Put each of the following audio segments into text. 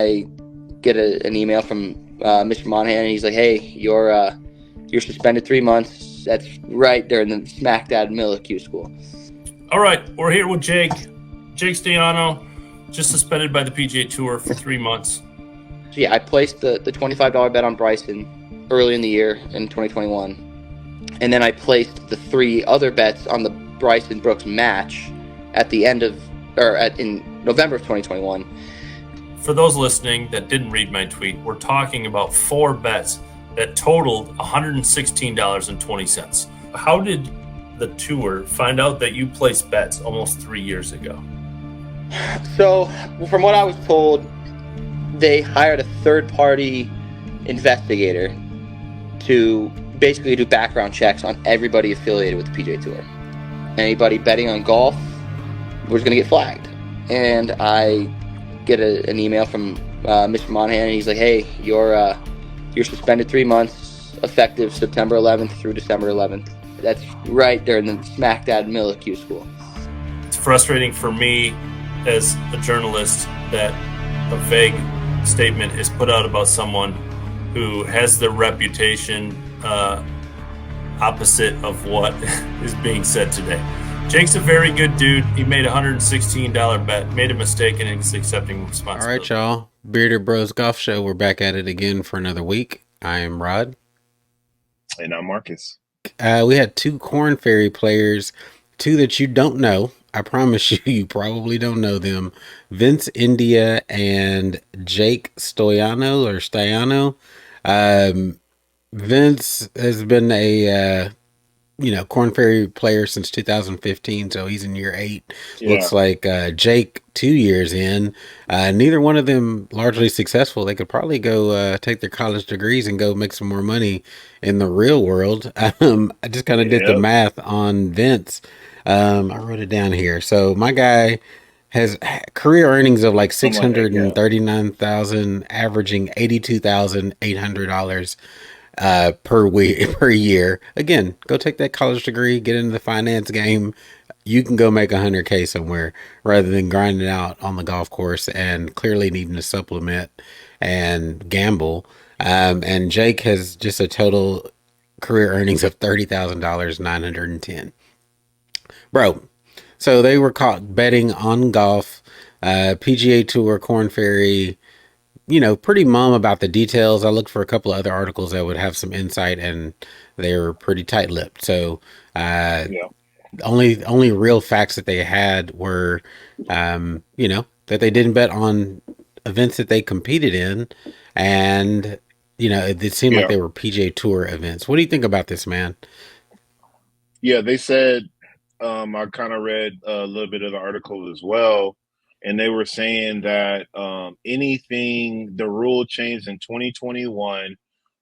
I get an email from Mr. Monahan, and he's like, "Hey, you're suspended 3 months." That's right there in the smack dab middle of Q school. All right, we're here with Jake Staiano, just suspended by the PGA Tour for 3 months. So yeah, I placed the $25 bet on Bryson early in the year in 2021, and then I placed the 3 other bets on the Bryson Brooks match at the end of in November of 2021. For those listening that didn't read my tweet, we're talking about 4 bets that totaled $116.20. How did the tour find out that you placed bets almost 3 years ago? So, from what I was told, they hired a third-party investigator to basically do background checks on everybody affiliated with the PGA Tour. Anybody betting on golf was going to get flagged. And I get an email from Mr. Monahan, and he's like, "Hey, you're suspended 3 months, effective September 11th through December 11th." That's right there in the smack dab middle of Q school. It's frustrating for me as a journalist that a vague statement is put out about someone who has the reputation opposite of what is being said today. Jake's a very good dude. He made a $116 bet, made a mistake, and is accepting responsibility. All right, y'all. Bearded Bros Golf Show. We're back at it again for another week. I am Rod. And I'm Marcus. We had 2 Korn Ferry players, 2 that you don't know. I promise you probably don't know them. Vince India and Jake Staiano. Vince has been a Korn Ferry player since 2015, so he's in year 8. Yeah. Looks like Jake 2 years in. Neither one of them largely successful. They could probably go take their college degrees and go make some more money in the real world. I just kind of did the math on Vince. I wrote it down here. So my guy has career earnings of like $639,000, averaging $82,800 per year. Again, go take that college degree, get into the finance game. You can go make $100K somewhere rather than grinding out on the golf course and clearly needing to supplement and gamble. And Jake has just a total career earnings of $30,910. Bro, so they were caught betting on golf, PGA Tour, Korn Ferry, pretty mum about the details. I looked for a couple of other articles that would have some insight, and they were pretty tight-lipped. So, only real facts that they had were, that they didn't bet on events that they competed in, and it seemed like they were PGA Tour events. What do you think about this, man? Yeah, they said. I kind of read a little bit of the article as well. And they were saying that the rule changed in 2021,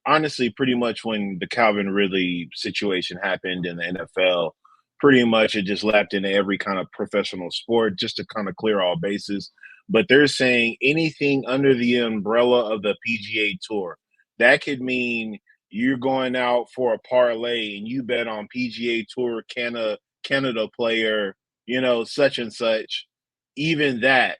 honestly, pretty much when the Calvin Ridley situation happened in the NFL, pretty much it just lapped into every kind of professional sport just to kind of clear all bases. But they're saying anything under the umbrella of the PGA Tour, that could mean you're going out for a parlay and you bet on PGA Tour Canada player, such and such. Even that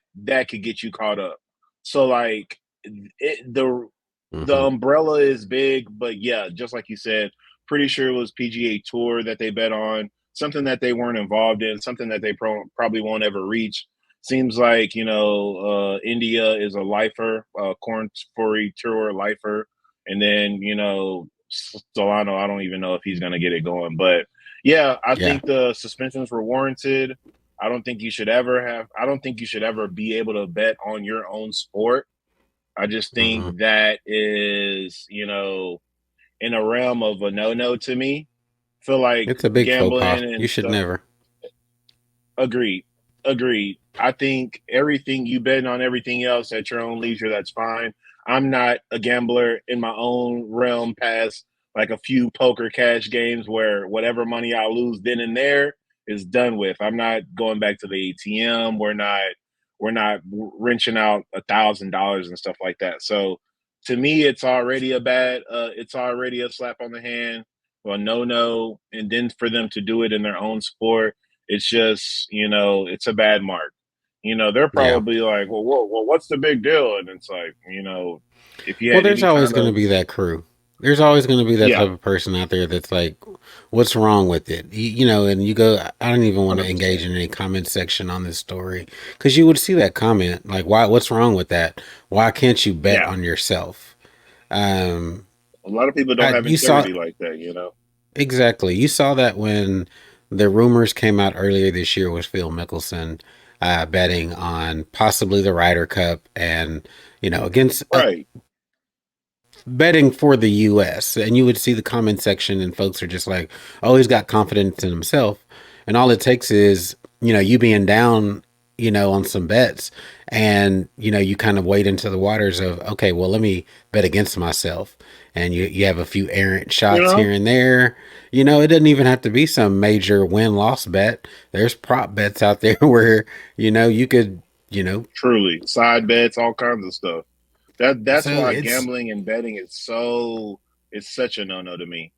could get you caught up. So like the umbrella is big, but yeah, just like you said, pretty sure it was PGA Tour that they bet on, something that they weren't involved in, something that they probably won't ever reach. Seems like India is a lifer, Korn Ferry Tour lifer, and then Staiano, I don't even know if he's going to get it going, but yeah, I think the suspensions were warranted. I don't think you should ever be able to bet on your own sport. I just think that is, in a realm of a no-no to me. Feel like it's a big faux pas. You should never. Agreed. I think everything you bet on everything else at your own leisure, that's fine. I'm not a gambler in my own realm past like a few poker cash games where whatever money I lose then and there is done with. I'm not going back to the ATM. We're not wrenching out $1,000 and stuff like that. So to me, it's already a slap on the hand, well, no. And then for them to do it in their own sport, it's just, it's a bad mark. They're Yeah. probably like, well, what's the big deal? And it's like, if you Well, had there's any always kind going to of, be that crew. There's always going to be that yeah, type of person out there that's like, what's wrong with it? And you go, I don't even want to 100%. engage in any comment section on this story because you would see that comment like, what's wrong with that? Why can't you bet Yeah. on yourself? Um, A lot of people don't have you saw integrity like that. exactly. You saw that when the rumors came out earlier this year with Phil Mickelson betting on possibly the Ryder Cup and, against Right. betting for the US. And you would see the comment section and folks are just like, oh, he's got confidence in himself. And all it takes is, you being down, on some bets and, you kind of wade into the waters of, okay, well, let me bet against myself. And you have a few errant You shots know, here and there. It doesn't even have to be some major win loss bet. There's prop bets out there where, you could, truly side bets, all kinds of stuff. That's so why it's, gambling and betting is it's such a no-no to me.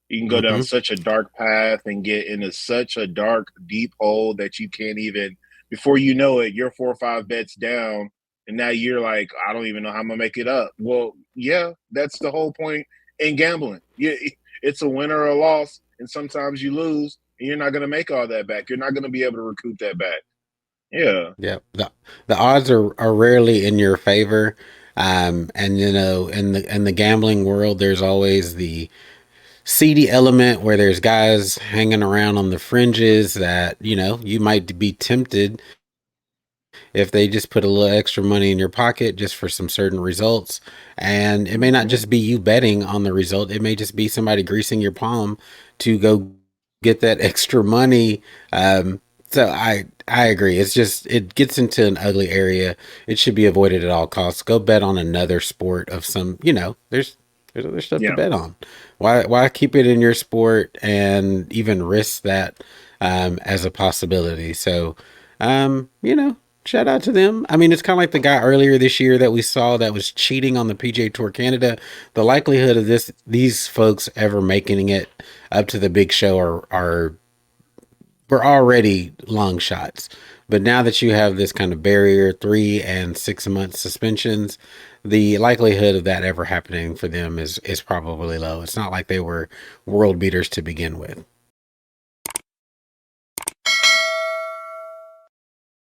You can go down mm-hmm, such a dark path and get into such a dark, deep hole that you can't even, before you know it, you're 4 or 5 bets down. And now you're like, I don't even know how I'm going to make it up. Well, yeah, that's the whole point in gambling. It's a win or a loss. And sometimes you lose and you're not going to make all that back. You're not going to be able to recoup that back. Yeah. yeah. The odds are rarely in your favor. And in the gambling world, there's always the seedy element where there's guys hanging around on the fringes that, you might be tempted if they just put a little extra money in your pocket just for some certain results. And it may not Hmm. just be you betting on the result, it may just be somebody greasing your palm to go get that extra money. So I agree. It's just it gets into an ugly area. It should be avoided at all costs. Go bet on another sport of some. There's other stuff to Yeah. bet on. Why keep it in your sport and even risk that as a possibility? So, shout out to them. I mean, it's kind of like the guy earlier this year that we saw that was cheating on the PGA Tour Canada. The likelihood of these folks ever making it up to the big show are were already long shots. But now that you have this kind of barrier, 3 and 6 month suspensions, the likelihood of that ever happening for them is probably low. It's not like they were world beaters to begin with.